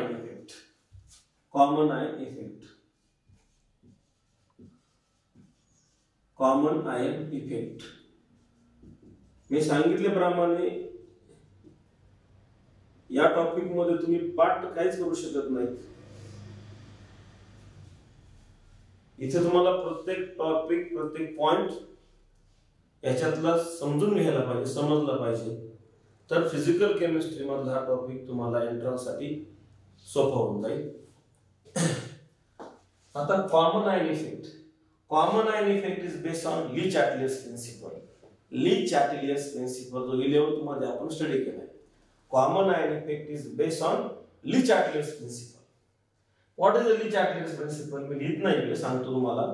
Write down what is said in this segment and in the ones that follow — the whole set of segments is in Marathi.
ion effect. Common ion effect. Common ion effect. मी सांगितल्याप्रमाणे या टॉपिक मध्ये तुम्ही पाठ काहीच करू शकत नाही. इथे तुम्हाला प्रत्येक टॉपिक प्रत्येक पॉइंट याच्यातला समजून घ्यायला पाहिजे, समजला पाहिजे, तर फिजिकल केमिस्ट्री मधला हा टॉपिक तुम्हाला एंट्रन्स साठी सोपा होऊन जाईल. आता common ion effect. Common ion effect is based on Le Chatelier's principle. Le Chatelier's principle जो 11th मध्ये आपण स्टडी केलाय. Common ion effect is based on Le Chatelier's principle. What is the Le Chatelier's principle? मी लिहित नाही, सांगतो तुम्हाला.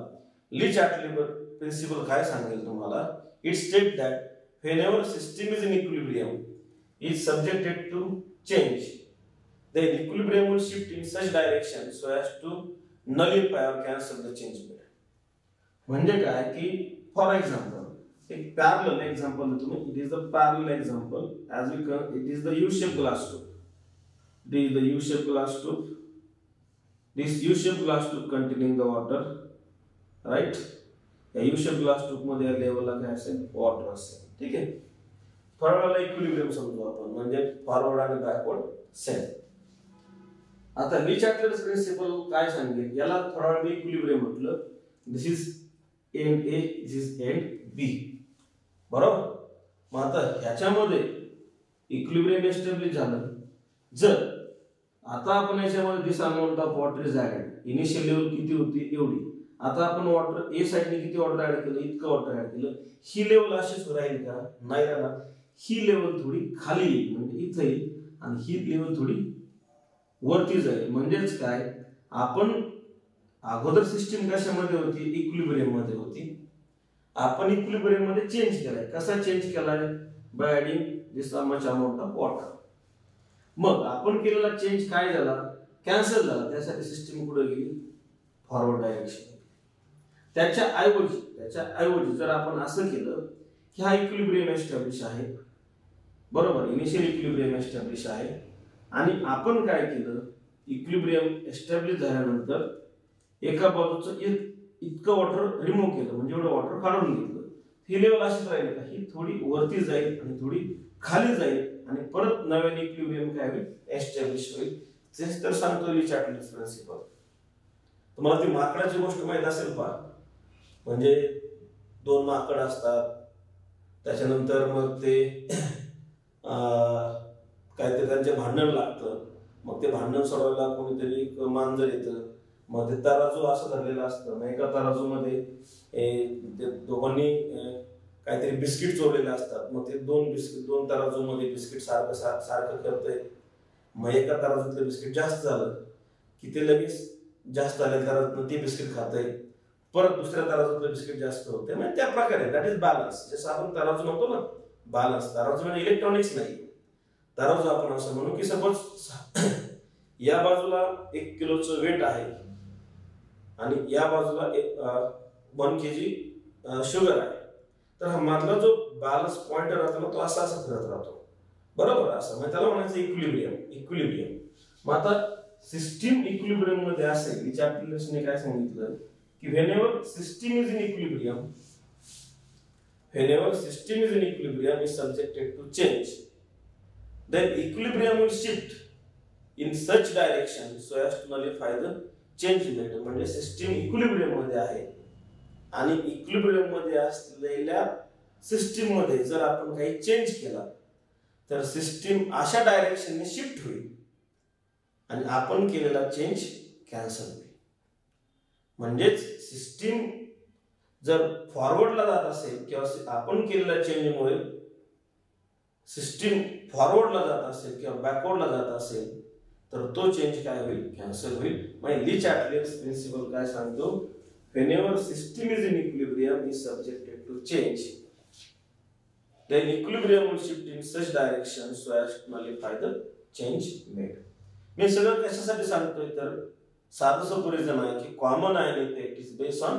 ली चॅटलियस प्रिन्सिपल काय सांगेल तुम्हाला? It state that whenever system is in equilibrium is subjected to change, then equilibrium will shift in such direction so as to nullify or cancel the change made. म्हणजे काय की फॉर एक्झाम्पल एक पॅरलल एक्झाम्पल देतो मी. It is the parallel example as we can, it is the U-shaped glass tube. This is the U-shaped glass tube. This U-shaped glass tube containing the water, right? या U-shaped glass tube मध्ये लेवलला काय असेल? वॉटर असेल. ठीक आहे. थोड्या वेळाला इक्विलिब्रियम समजू आपण, म्हणजे फॉरवर्ड आणि बॅकवर्ड सेम. आता ली चॅटलियस प्रिन्सिपल काय सांगेल? याला थोडा वेळ इक्विलिब्रियम म्हटलं. This is end A, this is end B, बरोबर. मग आता ह्याच्यामध्ये इक्विलिब्रियम एस्टॅब्लिश झालं जर आता आपण याच्यामध्ये this amount of water is added. Initial level किती होती? एवढी. आता आपण वॉटर ए साइडने किती वॉटर ऍड केलं? इतकं वॉटर ऍड केलं. ही लेवल अशीच राहील का? नाही राहणार. ही लेवल थोडी खाली येईल, म्हणजे इथं येईल, आणि ही लेवल थोडी वरती जाईल. म्हणजेच काय, आपण अगोदर सिस्टीम कशामध्ये होती? इक्विलिब्रियम मध्ये होती. आपण इक्विलिब्रियम मध्ये चेंज केलाय. कसा चेंज केलाय? By adding this much amount of water. मग आपण केलेला चेंज काय झाला? कॅन्सल झाला. त्यासाठी सिस्टीम कुठे गेली? Forward direction. त्याच्या ऐवजी जर आपण असं केलं की हा इक्विलिब्रियम एस्टॅब्लिश आहे, बरोबर, इनिशियल इक्विलिब्रियम एस्टॅब्लिश आहे, आणि आपण काय केलं? इक्विलिब्रियम एस्टॅब्लिश झाल्यानंतर एका बाजूचं इतकं वॉटर रिमूव्ह केलं, म्हणजे एवढं वॉटर काढून घेतलं. ही लेवल अशीच राहील का? ही थोडी वरती जाईल आणि थोडी खाली जाईल, आणि परत नव्याने इक्विलिब्रियम काय होईल? एस्टॅब्लिश होईल. तेच तर सांगतो ली चॅटलियस प्रिन्सिपल. तुम्हाला ती माकडाची गोष्ट माहित असेल पहा. म्हणजे दोन माकड असतात, त्याच्यानंतर मग ते काय ते त्यांचे भांडण लागतं. मग ते भांडण सोडवायला कोणीतरी एक मांजर येतं. मग ते तराजू असं धरलेलं असतं. मग एका तराजूमध्ये ते दोघांनी काहीतरी बिस्किट चोरलेले असतात. मग ते दोन तराजूमध्ये बिस्किट सारखं करतंय. मग एका तराजूतलं बिस्किट जास्त झालं की ते लगेच जास्त आले तराजूत ते बिस्किट खातंय. परत दुसऱ्या तराजूतलं बिस्किट जास्त होते. म्हणजे त्या प्रकारे दॅट इज बॅलन्स. जसं आपण तराजू म्हणतो ना, बॅलन्स. तराजू म्हणजे इलेक्ट्रॉनिक्स नाही. तराजू आपण असं म्हणू की सपोज या बाजूला 1 किलोचं वेट आहे आणि या बाजूला 1 kg शुगर आहे. तर हा मधला जो बॅलन्स पॉइंटर राहतो ना, तो असा असा फिरत राहतो, बरोबर. असं म्हणजे त्याला म्हणायचं इक्विलिब्रियम. मग आता सिस्टीम इक्विलिब्रियम मध्ये असेल. तिच्या ऍप्लिकेशनने काय सांगितलं की whenever system is in equilibrium is subjected to change, then equilibrium will shift in such direction so as to nullify the change made. म्हणजे सिस्टीम इक्विलिब्रियम मध्ये आहे आणि इक्विलिब्रियम मध्ये असलेल्या सिस्टीम मध्ये जर आपण काही चेंज केला तर सिस्टीम अशा डायरेक्शनने शिफ्ट होईल आणि आपण केलेला चेंज कॅन्सल होईल. म्हणजेच सिस्टीम जर फॉरवर्डला जात असेल किंवा आपण केलेल्या चेंजमुळे सिस्टीम फॉरवर्डला जात असेल किंवा बॅकवर्डला जात असेल तर तो चेंज काय होईल? कॅन्सल होईल. म्हणजे ली चॅटलियस प्रिन्सिपल काय सांगतो? Whenever system is in equilibrium is subjected to change, then equilibrium will shift in such direction so as to nullify the change made. मी सगळं कशासाठी सांगतोय तर साधं सोपं रिझन आहे की common ion effect is based on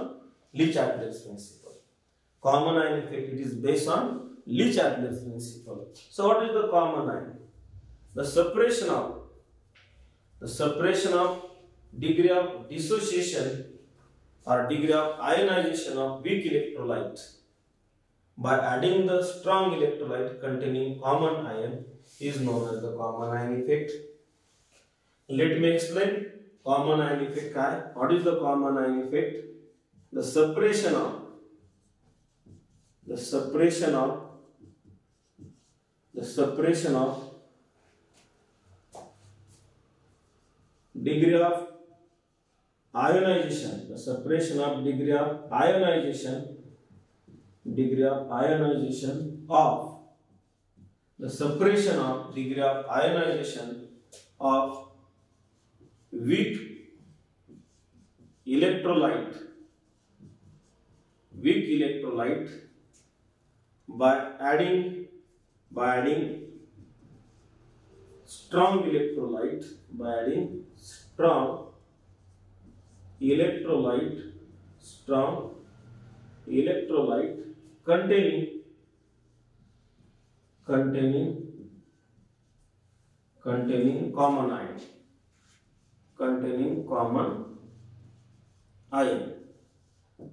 Le Chatelier's principle. Common ion effect it is based on Le Chatelier's principle. So what is the common ion? The separation of the separation of degree of dissociation or degree of ionization of weak electrolyte by adding the strong electrolyte containing common ion is known as the common ion effect. Let me explain common ion effect. What is the common ion effect? The separation of degree of ionization, the separation of degree of ionization of degree of ionization of weak electrolyte by adding strong electrolyte containing common ion.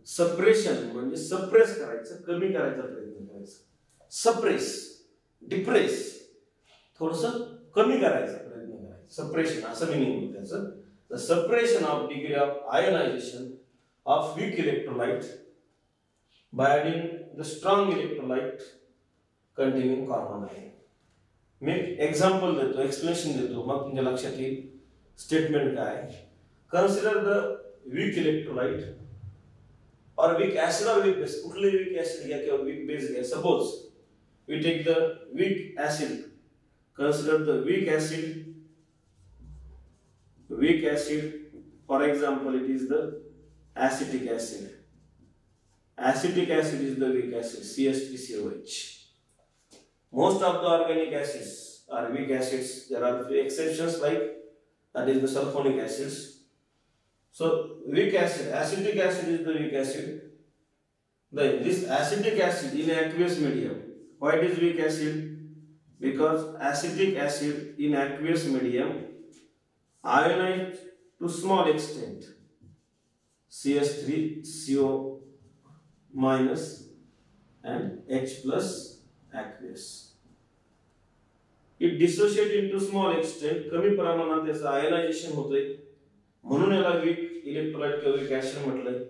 Suppression म्हणजे suppress करायचं, कमी करायचा प्रयत्न करायचा. Suppress, depress, थोडंसं कमी करायचा प्रयत्न करायचा. Suppression असं meaning होतं त्याचं. The suppression of degree of ionization of weak electrolyte by adding the strong electrolyte containing common ion. Me example देतो, explanation देतो, मग तुमच्या लक्षात येईल statement काय. Consider the weak electrolyte or weak acid or weak base. कुठले weak acid घ्या किंवा weak base घ्या. Suppose we take the weak acid. Consider the weak acid. For example, it is the acetic acid. Acetic acid is the weak acid, CH3COH. Most of the organic acids are weak acids. There are few exceptions like that is the sulfonic acids. So weak acid, acetic acid is the weak acid. Then this acetic acid in aqueous medium. Why it is weak acid? Because acetic acid in aqueous medium ionized to small extent. CH3CO minus and H plus aqueous. It dissociates into small extent. कमी प्रमाणात त्याचं आयनायझेशन होतंय, म्हणून याला वीक इलेक्ट्रोलाइट किंवा वीक ऍसिड म्हटलंय.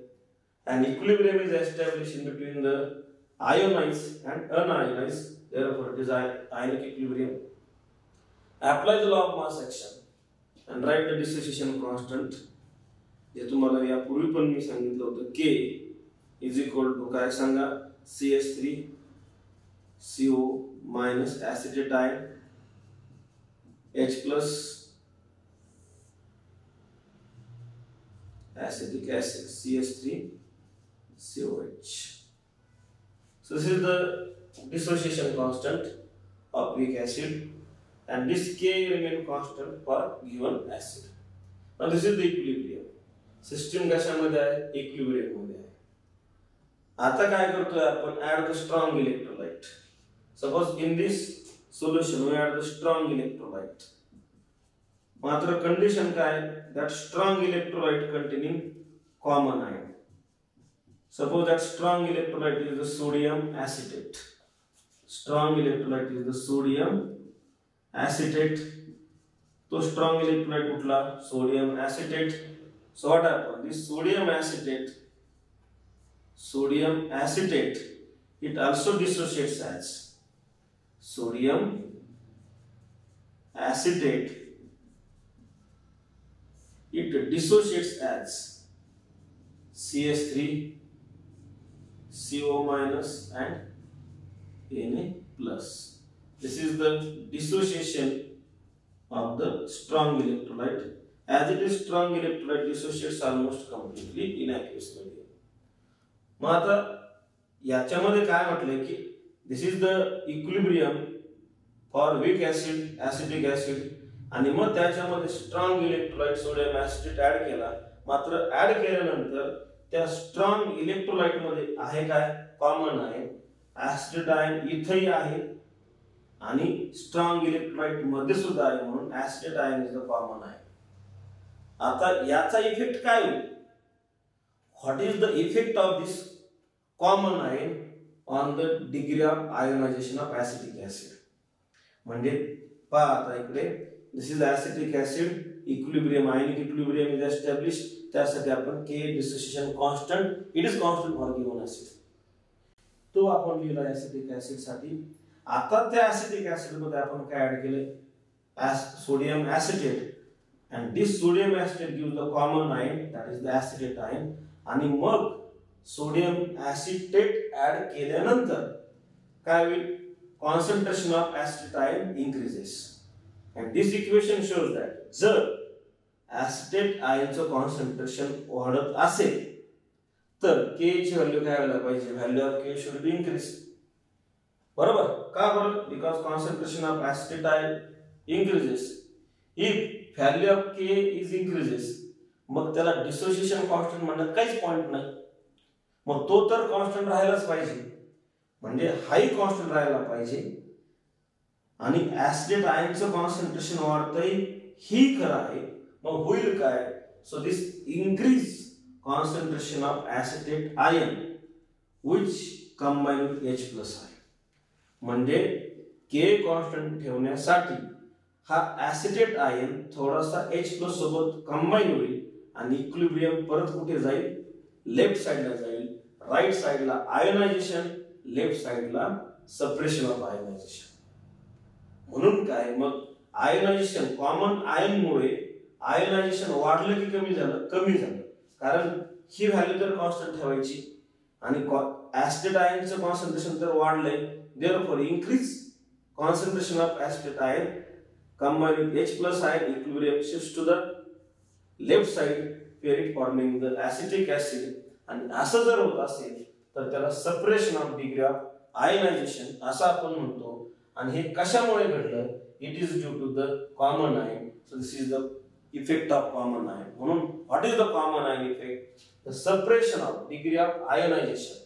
And equilibrium is established in between the ionized and unionized. Therefore, it is ionic equilibrium. Apply the law of mass action and write the dissociation constant. जे तुम्हाला यापूर्वी पण मी सांगितलं होतं, K is equal to काय सांगा, CH3CO minus acetic ion H plus acetic acid CH3COH. So this is the dissociation constant of weak acid, and this K remain constant for given acid. Now this is the equilibrium. System कशामध्ये आहे? Equilibrium मध्ये आहे. आता काय करतोय आपण? Add the strong electrolyte. Suppose in this solution we add the strong electrolyte. मात्र condition काय? That strong electrolyte containing common ion. Suppose that strong electrolyte is the sodium acetate. Strong electrolyte is the sodium acetate. So strong electrolyte कुठला? Sodium acetate. So what happens? This sodium acetate, it also dissociates as sodium acetate. It dissociates as CH3CO minus and Na plus. This is the dissociation of the strong electrolyte. As it is strong electrolyte dissociates almost completely in aqueous medium. मग आता याच्यामध्ये काय म्हटलंय की this is the equilibrium for weak acid, acetic acid, आणि मग त्याच्यामध्ये strong electrolyte sodium acetate add केला. मात्र ऍड केल्यानंतर त्या स्ट्रॉंग इलेक्ट्रोलाइट मध्ये आहे काय? Common ion. ऍसिटेट आयन इथेही आहे आणि स्ट्रॉंग इलेक्ट्रोलाइट मध्ये सुद्धा आहे, म्हणून acetate ion is the common ion. आता याचा इफेक्ट काय होईल? What is the effect of this common ion on the degree of ionization of acetic acid? म्हणजे पहा आता इकडे this is acetic acid, equilibrium ionic equilibrium is established. त्यासाठी आपण K dissociation constant, it is constant for given acid, तो आपण लिहिला ऍसिटिक ऍसिड साठी. आता त्या ऍसिटिक ऍसिड मध्ये आपण काय ऍड केले? Sodium acetate, and this sodium acetate gives the common ion, that is the acetate ion. आणि मग सोडियम ऍसिटेट ऍड केल्यानंतर काय होईल? Concentration of acetate ion increases. and this equation shows that जर ऍसिटेट आयनचं कॉन्सन्ट्रेशन वाढत असेल तर के ची व्हॅल्यू काय व्हायला पाहिजे? Value of K should be increase. बरोबर? का बरं? Because concentration of acetate ion increases. If value of K is increases, मग त्याला डिसोसिएशन कॉन्स्टंट म्हणण्यात काहीच पॉइंट नाही. मग तो तर कॉन्स्टंट राहायलाच पाहिजे, म्हणजे हाई कॉन्स्टंट राहायला पाहिजे. आणि ऍसिडेट आयनचं कॉन्सन्ट्रेशन वाढतंय ही खरं आहे. मग होईल काय? So this increase concentration of acetate ion which combine with H+. म्हणजे के कॉन्स्टंट ठेवण्यासाठी हा ऍसिटेट आयन थोडासा H+ सोबत कंबाईन होईल आणि इक्विलिब्रियम परत कुठे जाईल? लेफ्ट साइडला जाईल. राइट साइडला आयोनायझेशन, लेफ्ट साइडला सप्रेशन ऑफ आयोनायझेशन. म्हणून काय? मग आयोनायझेशन कॉमन आयन मुळे आयोनायझेशन वाढलं की कमी झालं? कमी झालं. कारण ही व्हॅल्यू तर कॉन्स्टंट ठेवायची आणि ऍसिटेट आयनचं कॉन्सन्ट्रेशन तर वाढलंय. Therefore increase concentration of acetate ion combined with H+ ion, equilibrium shifts to the left side where it forming the acetic acid. आणि असं जर होत असेल तर त्याला separation of degree of ionization असं आपण म्हणतो. आणि हे कशामुळे घडलं? It is due to the common ion. So this is the effect of common ion. म्हणून what is the common ion effect? The separation of degree of ionization.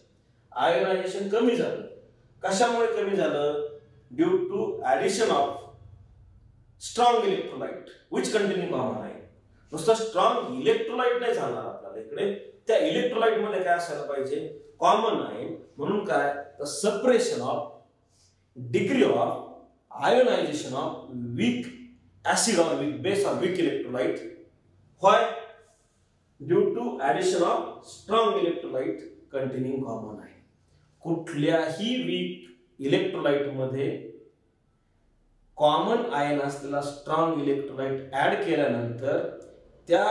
Ionization कमी झालं. कशामुळे कमी झालं? Due to addition of strong electrolyte which contain common ion. नुसतं स्ट्रॉंग इलेक्ट्रोलाइट नाही चालणार आपल्याला. इकडे त्या इलेक्ट्रोलाइट मध्ये काय असायला पाहिजे? Common ion. म्हणून काय? The separation of degree of ionization of weak acid or weak base or weak electrolyte. Why? Due to addition of strong electrolyte containing common ion. कुठल्याही वीक इलेक्ट्रोलाइट मध्ये कॉमन आयन असलेला स्ट्रॉंग इलेक्ट्रोलाइट ऍड केल्यानंतर त्या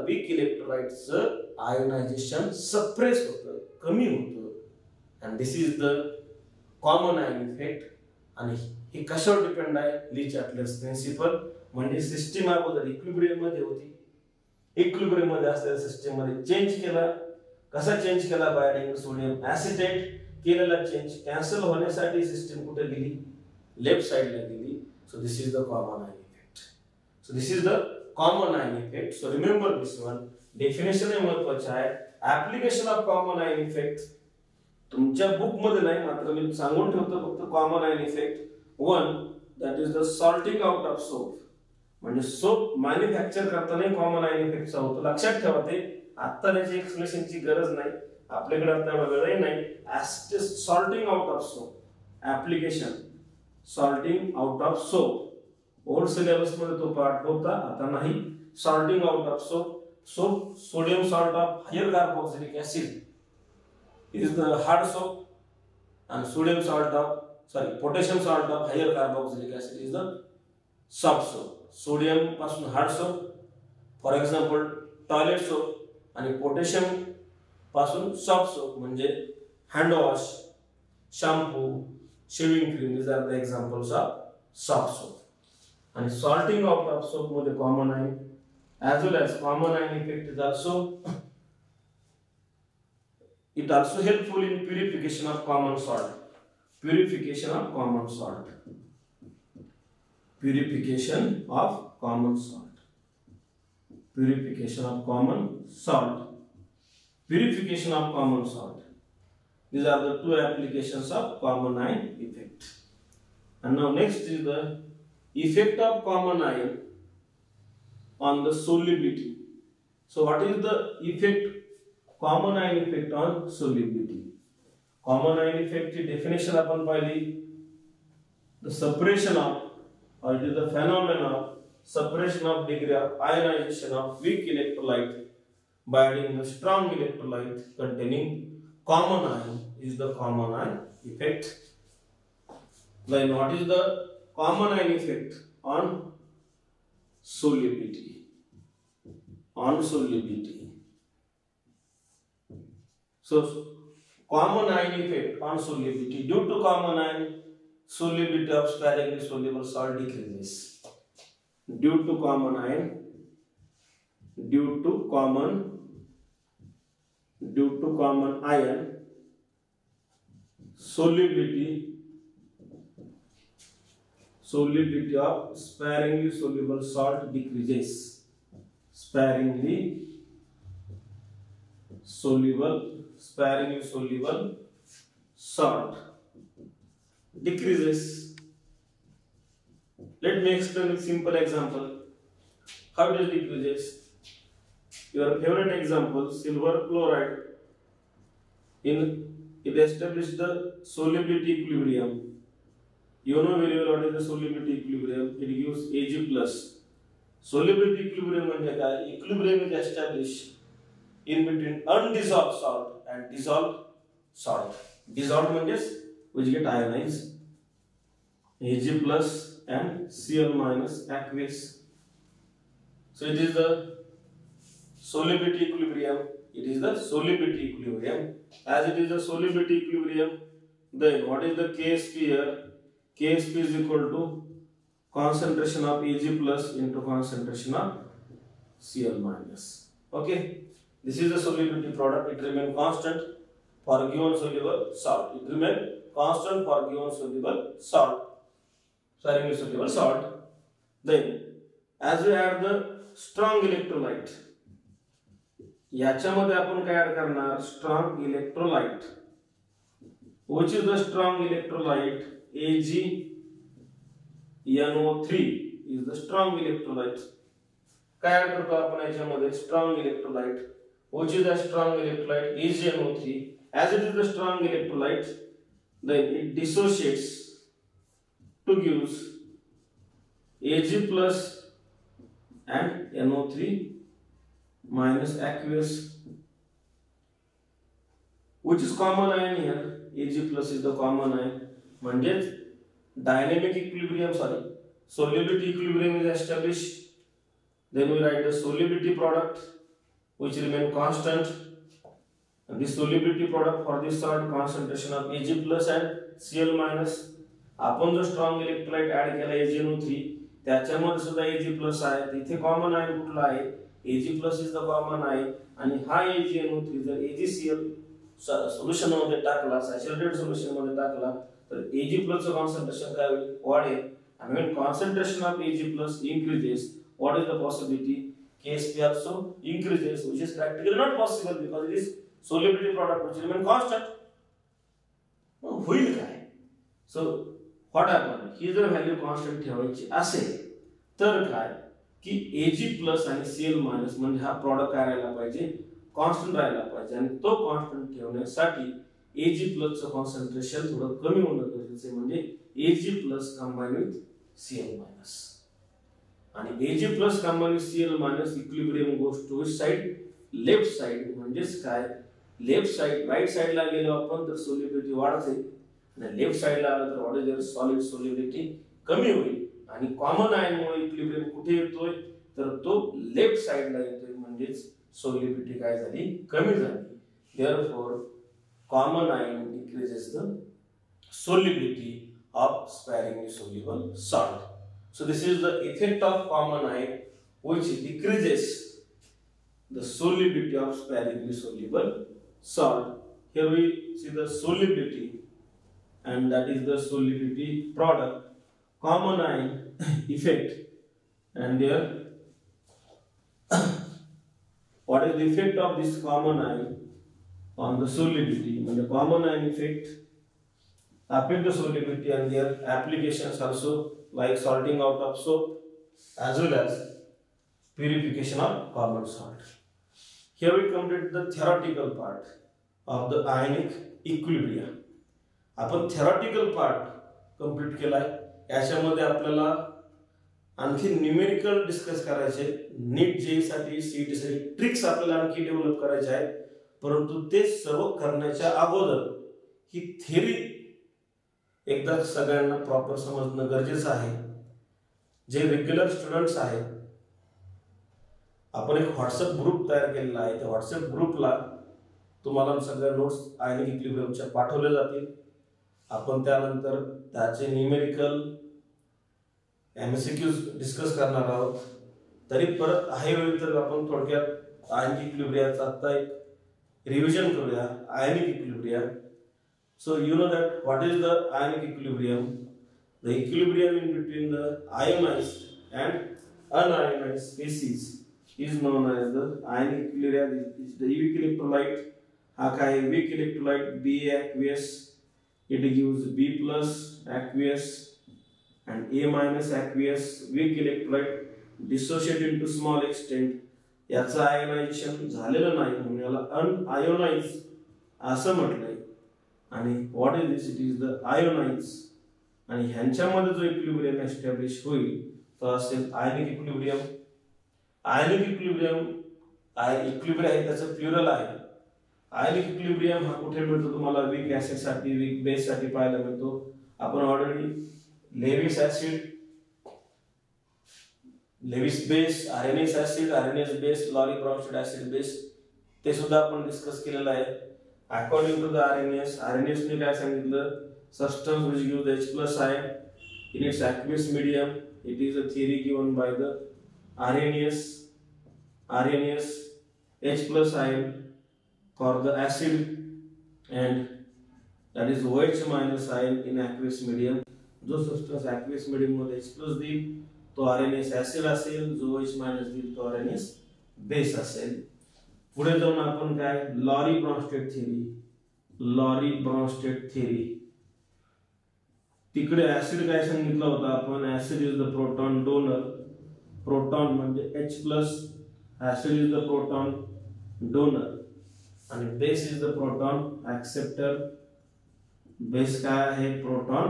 वीक इलेक्ट्रोलाइटचं आयोनायझेशन सप्रेस होतं, कमी होतं. And this is the common ion effect. आणि हे कशावर डिपेंड आहे? Le Chatelier's principle. म्हणजे सिस्टीम अगोदर इक्विलिब्रियम मध्ये होती, इक्विलिब्रियम मध्ये असलेल्या सिस्टीम मध्ये चेंज केला. कसा चेंज केला? By adding sodium acetate. केलेला चेंज कॅन्सल होण्यासाठी सिस्टीम कुठे गेली? लेफ्ट साइडला गेली. So this is the common ion effect. So this is the common ion effect. So remember this one. Definition हे महत्त्वाचे आहे. Application of common ion effect तुमच्या बुक मध्ये नाही, मात्र मी सांगून ठेवतो फक्त common ion effect. One, that is the salting out of soap. म्हणजे सोप मॅन्युफॅक्चर करताना कॉमन आयन इफेक्ट होतो. लक्षात ठेवा ते. आता त्याची एक्सप्लेनेशनची गरज नाही, आपल्याकडे आता एवढा वेळही नाही. Salting out of soap application. Salting out of soap old syllabus मध्ये तो पार्ट होता, आता नाही. Salting out of soap. Soap sodium salt of higher carboxylic acid is the hard soap and sodium salt of potassium salt of higher carboxylic acid is the soft soap. Sodium पासून hard soap, for example toilet soap, आणि पोटॅशियम पासून सॉफ्ट सोप म्हणजे hand wash, shampoo, shaving cream. these are the examples of soft soap. आणि सॉल्टिंग आउट ऑफ सोप मध्ये common ion as well as common ion effect is also it also helpful in purification of common salt. Purification of common salt. Purification of common salt. Purification of common salt. Purification of common salt. These are the two applications of common ion effect. And now next is the effect of common ion on the solubility. So what is the effect, common ion effect on solubility? Common ion effect definition आपण पाहिली, the separation of, or it is the phenomenon of separation of degree of ionization of weak electrolyte by adding the strong electrolyte containing common ion is the common ion effect. Then what is the common ion effect on solubility? On solubility. So common ion effect on solubility. Due to common ion, solubility of sparingly soluble salt decreases. Due to common ion, due to common ion, solubility of sparingly soluble salt decreases. Sparingly soluble salt decreases. Let me explain with simple example how it decreases. Your favorite example, silver chloride. It established the solubility equilibrium. You know very well what is the solubility equilibrium. It gives Ag plus. Solubility equilibrium म्हणजे काय? Equilibrium is established in between undissolved salt and dissolved salt. Dissolved means which get ionized. Ag plus and Cl minus aqueous. So it is the solubility equilibrium. It is the solubility equilibrium. As it is the solubility equilibrium, then what is the Ksp here? Ksp is equal to concentration of Ag plus into concentration of Cl minus. Okay, this is the solubility product. It remains constant for given soluble salt. It remains constant for given soluble salt. Sparingly soluble salt. Then, as we add the strong electrolyte, याच्यामध्ये आपण काय ऍड करणार? Strong electrolyte. Which is the strong electrolyte? AgNO3 is the strong electrolyte. काय ऍड करतो आपण याच्यामध्ये? Strong electrolyte. Which is the strong electrolyte? AgNO3. As it is the strong electrolyte, then it dissociates to gives Ag plus and NO3 minus aqueous. Which is common ion here? Ag plus is the common ion. म्हणजेच dynamic equilibrium, solubility equilibrium is established. Then we write the solubility product which remain constant. And this solubility product for this salt concentration of Ag plus and Cl minus. आपण जो strong electrolyte add केला AgNO3, त्याच्यामध्ये सुद्धा Ag plus आहे. इथे common ion कुठला आहे? Ag plus is the common ion. आणि हा AgNO3 जर AgCl सोल्युशन मध्ये टाकला, सॅच्युरेटेड सोल्युशन मध्ये टाकला, तर Ag plus चं concentration काय होईल? वाढेल. And when concentration of Ag plus increases, what is the possibility? Ksp also increases, which is practically not possible because it is solubility product which remain constant. होईल काय? So what happened? ही जर व्हॅल्यू कॉन्स्टंट ठेवायची असेल तर काय की Ag प्लस आणि Cl मायनस म्हणजे हा प्रॉडक्ट काय राहायला पाहिजे? कॉन्स्टंट राहायला पाहिजे. आणि तो कॉन्स्टंट ठेवण्यासाठी Ag प्लस चं कॉन्संट्रेशन थोडं कमी होणं गरजेचं आहे. म्हणजे Ag plus combine with Cl minus. आणि Ag plus combine with Cl minus equilibrium goes to which side? Left side. म्हणजेच काय? लेफ्ट साइड, राइट साइडला गेलो आपण तर सोल्युबिलिटी वाढते आणि लेफ्ट साइडला आलं तर what is there? Solid solubility कमी होईल. आणि कॉमन आयन मुळे इक्विलिब्रियम कुठे येतोय? तर तो लेफ्ट साइडला येतोय. म्हणजेच सोल्युबिलिटी काय झाली? कमी झाली. Therefore common ion decreases the solubility of sparingly soluble salt. So this is the effect of common ion which decreases the solubility of sparingly soluble salt. Here we see the solubility and that is the solubility product, common ion effect, and here what is the effect of this common ion on the solubility? And the common ion effect affect the solubility and their applications also like salting out of soap as well as purification of common salt. Here we complete the theoretical part of the ionic equilibrium. आपण theoretical part complete केलाय. याच्यामध्ये आपल्याला आणखी न्यूमेरिकल डिस्कस करायचे, नीट जे साठी सीईटी साठी ट्रिक्स आपल्याला आणखी डेव्हलप करायचे आहेत. परंतु ते सर्व करण्याच्या अगोदर ही थेरी एकदा सगळ्यांना प्रॉपर समजणं गरजेचं आहे. जे रेग्युलर स्टुडंट्स आहेत, आपण एक व्हॉट्सअप ग्रुप तयार केलेला आहे. त्या व्हॉट्सअप ग्रुपला तुम्हाला सगळ्या नोट्स आयनिक इक्विलिब्रियमच्या पाठवल्या जातील. आपण त्यानंतर त्याचे न्यूमेरिकल एमसीक्यूज डिस्कस करणार आहोत. तरी परत आहे वेळ तर आपण थोडक्यात आयनिक इक्विलिब्रियमचा आता एक रिव्हिजन करूया. Ionic equilibrium. So you know that what is the ionic equilibrium? The equilibrium in between the ionized and unionized species is known as the ionic equilibrium. Is the weak electrolyte. हा काय weak electrolyte Ba aqueous, it gives B plus aqueous and A minus aqueous. Weak electrolyte dissociate into small extent. याचं आयोनायझेशन झालेलं नाही म्हणून याला अनआयोनाइज असं म्हटलंय. आणि what is this? It is the ionize. आणि ह्यांच्यामध्ये जो इक्विलिब्रियम एस्टॅब्लिश होईल तो असेल ionic equilibrium. Ionic equilibrium equilibrium आहे त्याचं प्लुरल आहे. आयनिक इक्विलिब्रियम हा कुठे मिळतो तुम्हाला? वीक ऍसिड साठी, वीक बेस साठी पाहायला मिळतो. आपण already Lewis acid, Lewis base, Arrhenius acid, Arrhenius base, Lowry Bronsted acid base ते सुद्धा आपण डिस्कस केलेलं आहे. According to the RNAs ने काय सांगितलं? Substance which gives the H plus ion in its aqueous medium. It is a theory given by the RNAs H plus ion for the acid and that is OH minus ion in aqueous medium. जो substance aqueous medium मध्ये H plus देईल तो RNAs acid असेल, जो OH minus देईल तो RNAs base असेल. पुढे जाऊन आपण काय लॉरी ब्रॉन्स्टेड थेरी. तिकडे ऍसिड काय सांगितलं होतं आपण? Acid is the proton donor. Proton म्हणजे H plus, acid is the proton donor आणि base is the proton acceptor. Base काय आहे? Proton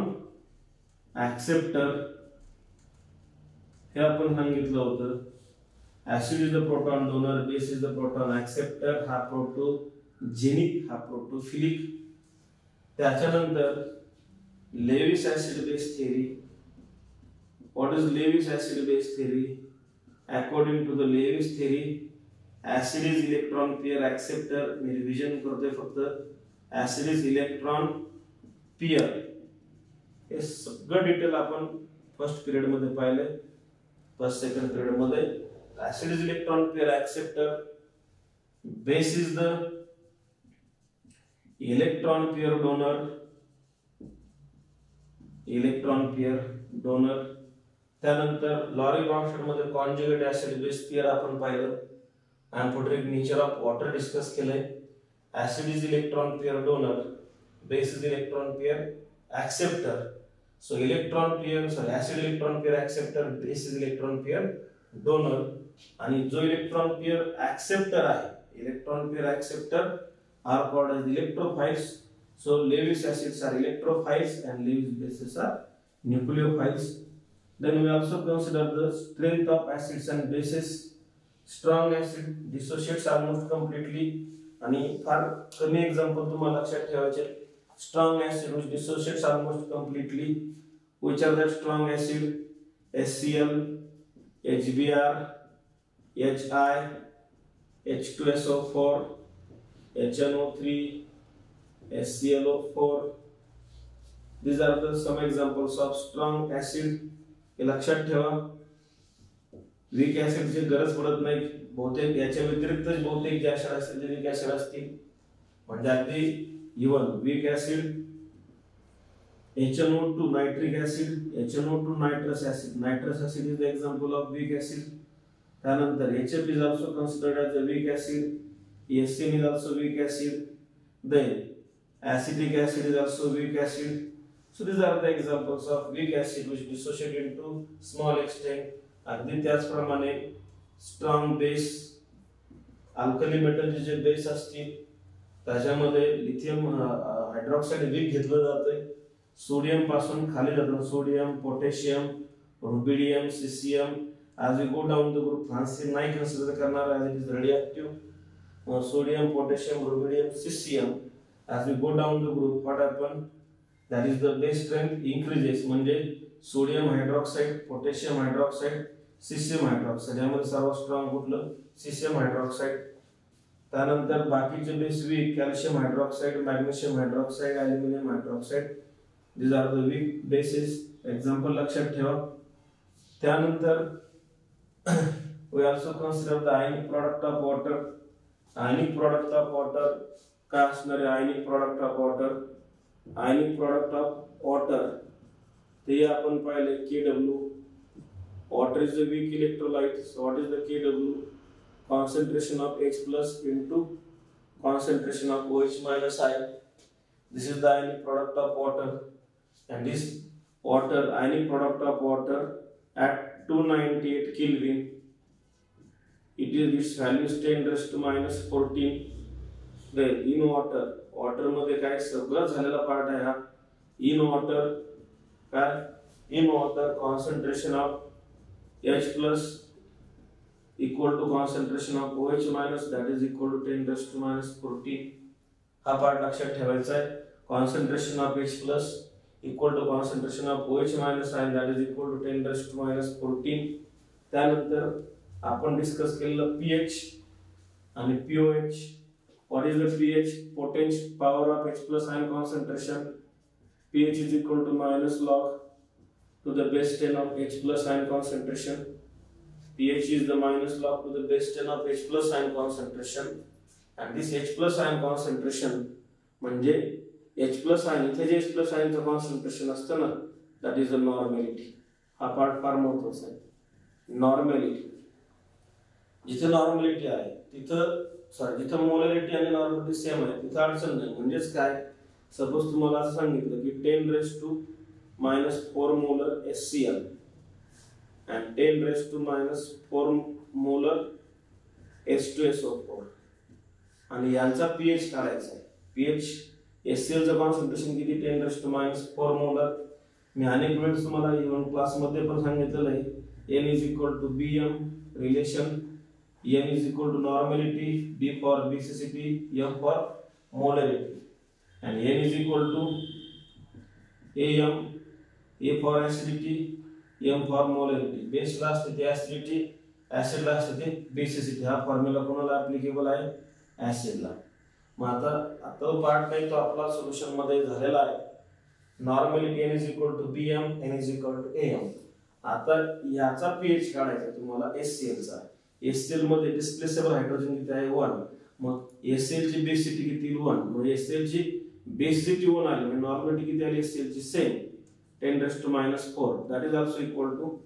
acceptor. हे आपण सांगितलं होतं. Acid is the proton donor, base is the proton acceptor. हा प्रोटोजेनिक, हा प्रोटोफिलिक. त्याच्यानंतर Lewis acid base theory. What is Lewis acid base theory? According to the Lewis theory acid is electron pair acceptor. मी रिव्हिजन करतोय फक्त. Acid is electron pair. हे सगळं डिटेल आपण फर्स्ट पिरियड मध्ये पाहिले, फर्स्ट सेकंड पिरियड मध्ये. Acid is electron pair acceptor. Base is the electron pair donor. त्यानंतर लॉरी ब्रॉन्स्टेड मध्ये कॉन्जुगेट ऍसिड बेस पेयर आपण पाहिलं. Amphoteric nature of water discuss केलंय. Acid is electron pair donor, base is electron pair acceptor. So acid electron pair acceptor, base is electron pair donor. आणि जो इलेक्ट्रॉन पेयर ऍक्सेप्टर आहे, electron pair acceptor are called as electrophiles. So Lewis acids are electrophiles and Lewis bases are nucleophiles. Then we also consider the strength of acids and bases. Strong acid dissociates almost completely. आणि फार कमी एक्झाम्पल तुम्हाला लक्षात ठेवायचे. Strong acid which dissociates almost completely. Which are the strong acid? HCl, HBr, HI, H2SO4, HNO3, HClO4. These are the some examples of strong acid. हे लक्षात ठेवा. वीक ऍसिड ची गरज पडत नाही. बहुतेक याच्या व्यतिरिक्त बहुतेक जे ऍसिड असतील ते वीक ऍसिड असतील. म्हणजे अगदी even weak acid HNO2 nitric acid, HNO2 nitrous acid. Nitrous acid is the example of weak acid. त्यानंतर HF is also considered as a weak acid. HCl is also weak acid. Then acetic acid is also weak acid. So these are the examples of weak acid which dissociate into small extent. अगदी त्याचप्रमाणे स्ट्रॉंग बेस, अल्कली मेटलचे जे बेस असतील त्याच्यामध्ये लिथियम हायड्रॉक्साईड वीक घेतलं जातंय, सोडियम पासून खाली जातं, sodium, potassium, rubidium, caesium. as we go down the group फ्रान्सिन नाही कन्सिडर करणार as it is radioactive. Sodium, potassium, rubidium, cesium. as we go down the group what happen, that is the base strength increases, म्हणजे sodium hydroxide, potassium hydroxide, caesium hydroxide, यामध्ये सर्वात स्ट्रॉंग कुठलं, सीसियम हायड्रॉक्साईड. त्यानंतर बाकीचे base weak, calcium hydroxide, magnesium hydroxide, aluminium hydroxide, these are the weak bases. Example लक्षात ठेवा. त्यानंतर we also consider the ionic product of water. ionic product of water काय असणार आहे? ionic product of water, ionic product of water ते आपण पाहिले Kw. water is a weak electrolyte. So what is the Kw? concentration of H plus into concentration of OH minus ion. This is the ionic product of water, and this water, ionic product of water at 298 Kelvin, it is its value is 10 raised to minus 14. Then in water, water मध्ये काय सगळं झालेला पार्ट आहे हा. in water काय, in water concentration of H plus equal to concentration of OH minus, that is equal to 10 raised to minus 14. हा पार्ट लक्षात ठेवायचा आहे. concentration of H plus equal to concentration of OH minus ion, that is equal to 10 raised to minus 14. त्यानंतर आपण डिस्कस केलेलं pH आणि pOH. what is the pH? potential power of H plus ion concentration. pH is equal to minus log to the base 10 of H plus ion concentration. pH is the minus log to the base 10 of H plus ion concentration, and this H plus ion concentration म्हणजे H plus ion, इथे जे H plus ion चं concentration असतं ना, that is the normality. हा पार्ट फार महत्त्वाचा आहे. नॉर्मॅलिटी, जिथे नॉर्मॅलिटी आहे तिथं जिथं मोलॅरिटी आणि नॉर्मॅलिटी सेम आहे तिथं अडचण नाही. म्हणजेच काय, सपोज तुम्हाला असं सांगितलं की 10 raised to minus 4 molar HCl and 10 raised to minus 4 molar H2SO4 आणि यांचा pH काढायचा आहे. pH HCl चं कॉन्सन्ट्रेशन किती, 10 raised to minus 4 molar. मी अनेक वेळेस तुम्हाला इव्हन क्लास मध्ये पण सांगितलेलं आहे, N is equal to Bm relation, N is equal to normality, B for basicity, M for molarity, and N is equal to Am, A for acidity, M for molarity. Base ला असते acidity, acid ला असते basicity. हा फॉर्म्युला कोणाला ऍप्लिकेबल आहे, ऍसिड ला. मग आता पार्ट नाही तो आपला सोल्युशन मध्ये झालेला आहे. Normally N is equal to Bm, N is equal to Am. आता याचा pH काढायचा तुम्हाला HCl चा. HCl मध्ये डिस्प्लेसेबल हायड्रोजन किती आहे, 1. मग HCl ची बेसिसिटी किती, 1. मग HCl ची बेसिसिटी 1 आली, म्हणजे नॉर्मलिटी किती आली HCl ची, same 10 raised to minus 4. that is also equal to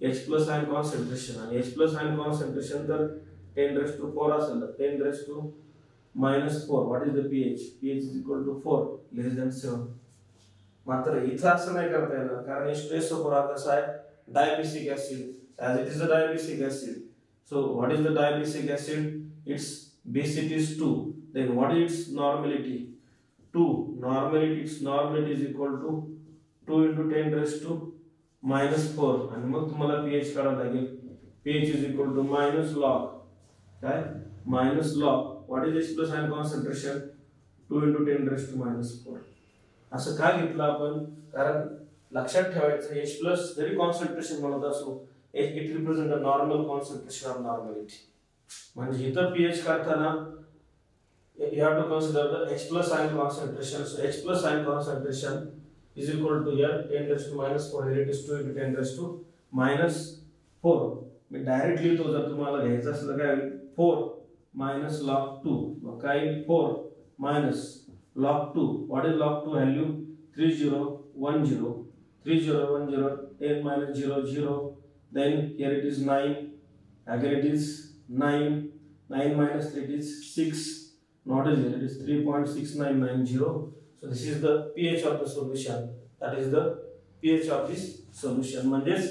H plus ion concentration. आणि H plus ion concentration तर 10 raised to 4 असेल, 10 raised to minus 4. what is the pH? pH is equal to 4 less than 7. मात्र इथं असं नाही करता येणार, कारण H2SO4 हा कसा आहे, diabetic acid, as it is a diabetic acid. so what is the diabetic acid? its basicity is 2. then what is its normality? 2. its normality is equal to 2 into 10 raised to minus 4. आणि मग तुम्हाला pH काढावं लागेल. pH is equal to minus log काय, minus log what is H plus ion concentration, 2 into 10 raised to minus 4. असं का घेतलं आपण, कारण लक्षात ठेवायचं H plus जरी कॉन्सन्ट्रेशन म्हणत असो, it represent a normal concentration of normality. म्हणजे इथं pH काढताना you have to consider the H plus ion concentration. so H plus ion concentration is equal to here 10 raised to minus 4, here it is 2 into 10 raised to minus 4. Me direct लिहितो, जर तुम्हाला घ्यायचं असलं काय, 4 minus log 2. मग काय, 4 minus log 2. what is log 2 value? 3010. 3010, 10 minus 0 0. then here it is 9, again it is 9, 9 minus 3 it is 6, not as here it is 3.6990. so this is the pH of the solution, that is the pH of this solution. म्हणजेच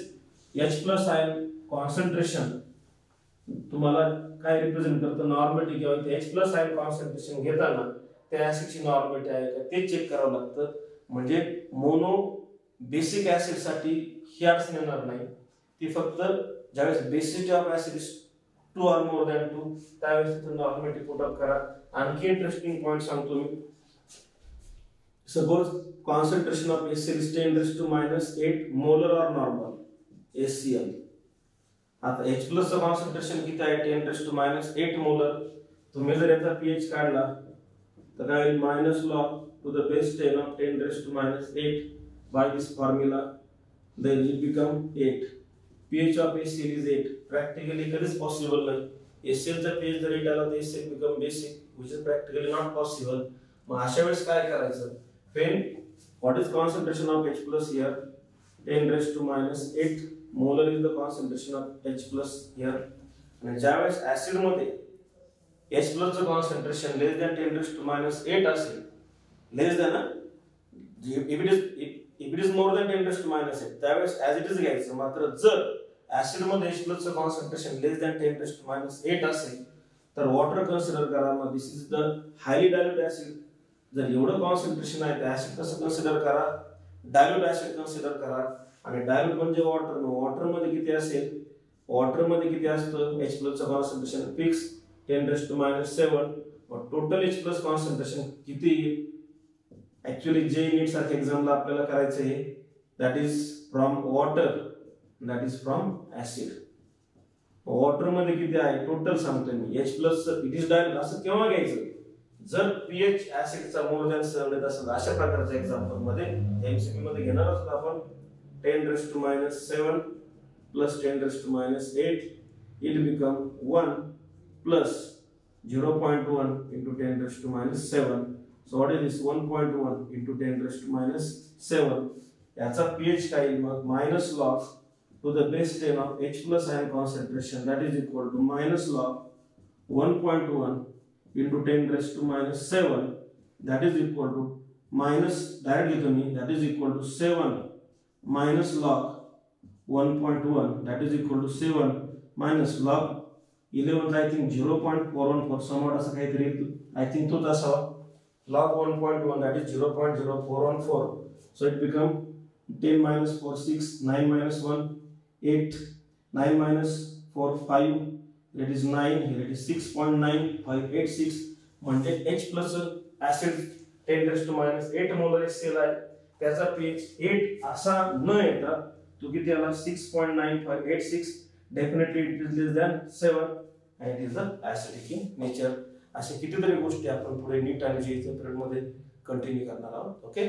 H plus ion concentration तुम्हाला काय रिप्रेझेंट करतं, नॉर्मॅलिटी किंवा इथे H+ आयन कॉन्सन्ट्रेशन घेताना त्या ऍसिडची नॉर्मॅलिटी आहे का ते चेक करावं लागतं. म्हणजे मोनो बेसिक ऍसिड साठी ही अडचण येणार नाही. ती फक्त ज्यावेळेस basicity of acid is 2 or more than 2 त्यावेळेस तिथे नॉर्मॅलिटी पुट अप करा. आणखी इंटरेस्टिंग पॉइंट सांगतो मी. Suppose concentration of HCl is 10⁻⁸ molar or normal HCl. आता H+ चं कॉन्सन्ट्रेशन किती आहे, 10⁻⁸ मोलर. तुम्ही जर याचा pH काढला तर काय होईल, -log(10⁻⁸ of 10⁻⁸ by this formula, then it become 8. pH of HCl is 8. Practically कधीच पॉसिबल नाही. HCl चा pH जर 8 आला तर HCl become basic, which is practically not possible. मग अशा वेळेस काय करायचं, when what is concentration of H+ here, 10⁻⁸ molar is the concentration of H+ here. आणि ज्यावेळेस ऍसिड मध्ये H+ चं कॉन्सन्ट्रेशन लेस दॅन 10⁻⁸ असेल, लेस than if it is more than 10⁻⁸, त्यावेळेस ऍज इट इज घ्यायचं. मात्र जर ऍसिड मध्ये H+ चं कॉन्सन्ट्रेशन लेस दॅन 10⁻⁸ असेल तर वॉटर कन्सिडर करा. मग this is the highly dilute acid. जर एवढं कॉन्सन्ट्रेशन आहे तर ऍसिड कसं कन्सिडर करा, डायल्यूट ऍसिड कन्सिडर करा. आणि डायल्यूट म्हणजे वॉटर. वॉटर मध्ये किती असेल, वॉटर मध्ये किती असतं, H+ चं कॉन्सन्ट्रेशन फिक्स 10⁻⁷. मग टोटल H+ कॉन्सन्ट्रेशन किती येईल. ऍक्च्युअली जे नीट सारख्या एक्झामला आपल्याला करायचं आहे, that is from water, that is from acid. Water मध्ये किती आहे टोटल सांगतोय मी, H+ इट इज डायल्यूट. असं केव्हा घ्यायचं, जर pH ऍसिडचा मोर दॅन 7 येत असेल. अशा प्रकारच्या एक्झाम्पल मध्ये MCQ मध्ये घेणार आहोत आपण 10⁻⁷ plus 10⁻⁸, it become 1 plus 0.1 into 10⁻⁷. So what is this, 1.1 into 10⁻⁷. याचा pH काय येईल मग, -log to the base 10 of H+ ion concentration, that is equal to -log 1.1 into 10⁻⁷, that is equal to minus direct घेतो मी, that is equal to 7 minus log 1.1, that is equal to 7 minus log 11, I think 0.414, somewhat असं काहीतरी I think तोच असावा. log 1.1 that is 0.0414. So it become 10 minus 4 6, 9 minus 1 8, 9 minus 4 5, that is 9, here it is 6.9586. म्हणजे H+ ऍसिड 10⁻⁸ मोलर HCl आहे, त्याचा pH 8 असा न येता तो किती आला, 6.9586. Definitely it is less than 7 and it is the acidic in nature. असे कितीतरी गोष्टी आपण पुढे नीट आणि जीएसच्या पिरियड मध्ये कंटिन्यू करणार आहोत. ओके.